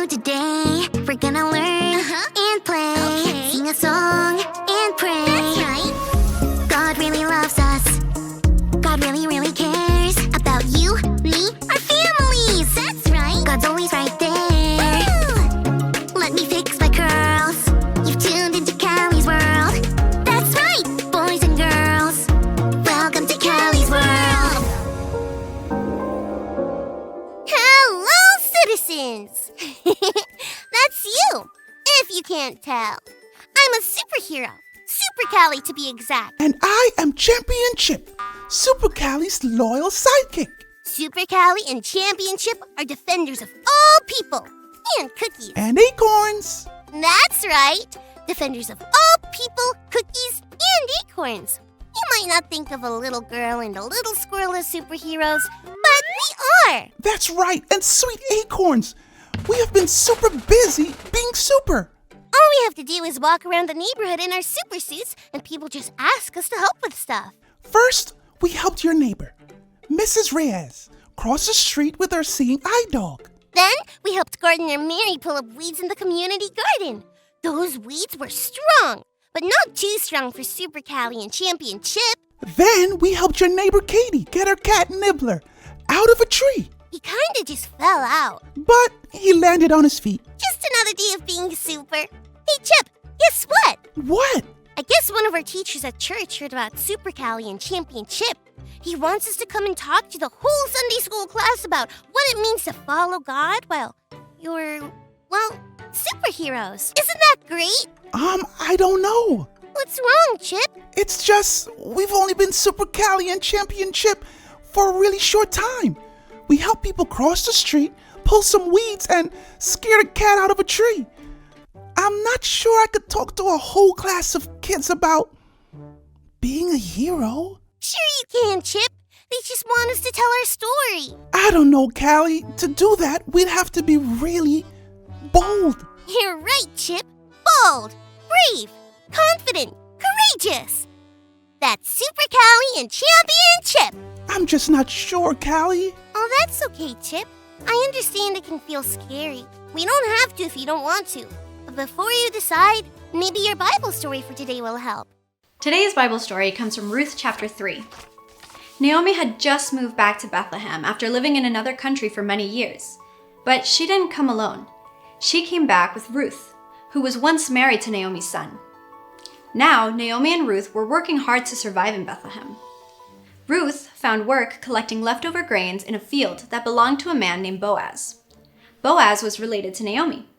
today. We're gonna learn and play, sing a song and pray. That's right. God really loves us. God really, really cares about you, me, our families. That's right. God's always right there. Woo! Let me fix my curls. You've tuned into Callie's world. That's right, boys and girls. Welcome to Callie's world. Hello, citizens. That's you, if you can't tell. I'm a superhero. Super Callie, to be exact. And I am Champion Chip, Super Callie's loyal sidekick. Super Callie and Championship are defenders of all people and cookies. And acorns. That's right. Defenders of all people, cookies, and acorns. You might not think of a little girl and a little squirrel as superheroes, but we are. That's right, and sweet acorns. We have been super busy being super. All we have to do is walk around the neighborhood in our super suits, and people just ask us to help with stuff. First, we helped your neighbor, Mrs. Reyes, cross the street with her seeing eye dog. Then we helped Gardener Mary pull up weeds in the community garden. Those weeds were strong, but not too strong for Super Callie and Champion Chip. Then we helped your neighbor Katie get her cat Nibbler out of a tree. He kinda just fell out. But he landed on his feet. Just another day of being super. Hey, Chip, guess what? What? I guess one of our teachers at church heard about Super Callie and Champion Chip. He wants us to come and talk to the whole Sunday school class about what it means to follow God while you're, superheroes. Isn't that great? I don't know. What's wrong, Chip? It's just, we've only been Super Callie and Champion Chip for a really short time. We help people cross the street, pull some weeds, and scare a cat out of a tree. I'm not sure I could talk to a whole class of kids about being a hero. Sure you can, Chip. They just want us to tell our story. I don't know, Callie. To do that, we'd have to be really bold. You're right, Chip. Bold, brave, confident, courageous. That's Super Callie and Champion Chip. I'm just not sure, Callie. Oh, that's okay, Chip. I understand it can feel scary. We don't have to if you don't want to. But before you decide, maybe your Bible story for today will help. Today's Bible story comes from Ruth chapter 3. Naomi had just moved back to Bethlehem after living in another country for many years. But she didn't come alone. She came back with Ruth, who was once married to Naomi's son. Now, Naomi and Ruth were working hard to survive in Bethlehem. Ruth found work collecting leftover grains in a field that belonged to a man named Boaz. Boaz was related to Naomi.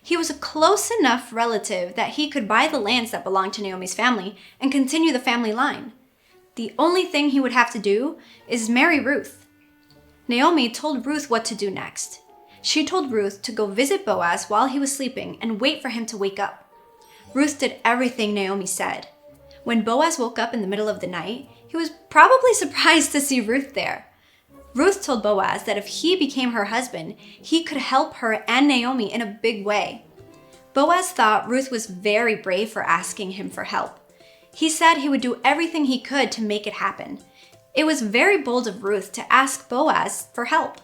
He was a close enough relative that he could buy the lands that belonged to Naomi's family and continue the family line. The only thing he would have to do is marry Ruth. Naomi told Ruth what to do next. She told Ruth to go visit Boaz while he was sleeping and wait for him to wake up. Ruth did everything Naomi said. When Boaz woke up in the middle of the night, he was probably surprised to see Ruth there. Ruth told Boaz that if he became her husband, he could help her and Naomi in a big way. Boaz thought Ruth was very brave for asking him for help. He said he would do everything he could to make it happen. It was very bold of Ruth to ask Boaz for help.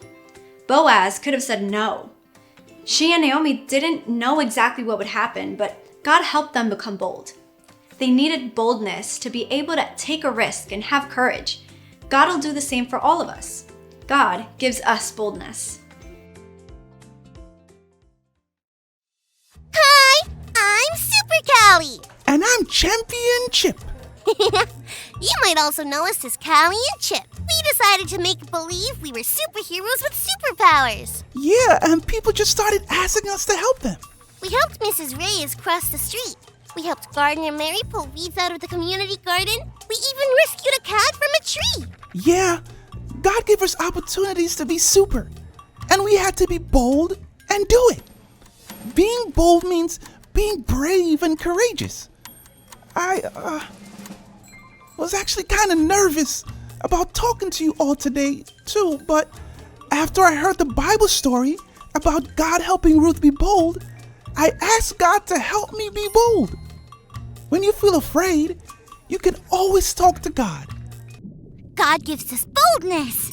Boaz could have said no. She and Naomi didn't know exactly what would happen, but God helped them become bold. They needed boldness to be able to take a risk and have courage. God will do the same for all of us. God gives us boldness. Hi, I'm Super Callie. And I'm Champion Chip. You might also know us as Callie and Chip. We decided to make believe we were superheroes with superpowers. Yeah, and people just started asking us to help them. We helped Mrs. Reyes cross the street. We helped Gardener Mary pull weeds out of the community garden. We even rescued a cat from a tree. Yeah, God gave us opportunities to be super, and we had to be bold and do it. Being bold means being brave and courageous. I was actually kind of nervous about talking to you all today, too, but after I heard the Bible story about God helping Ruth be bold, I asked God to help me be bold. When you feel afraid, you can always talk to God. God gives us boldness.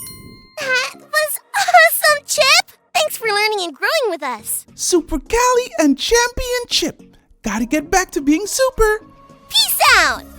That was awesome, Chip! Thanks for learning and growing with us. Super Callie and Championship. Gotta get back to being super. Peace out.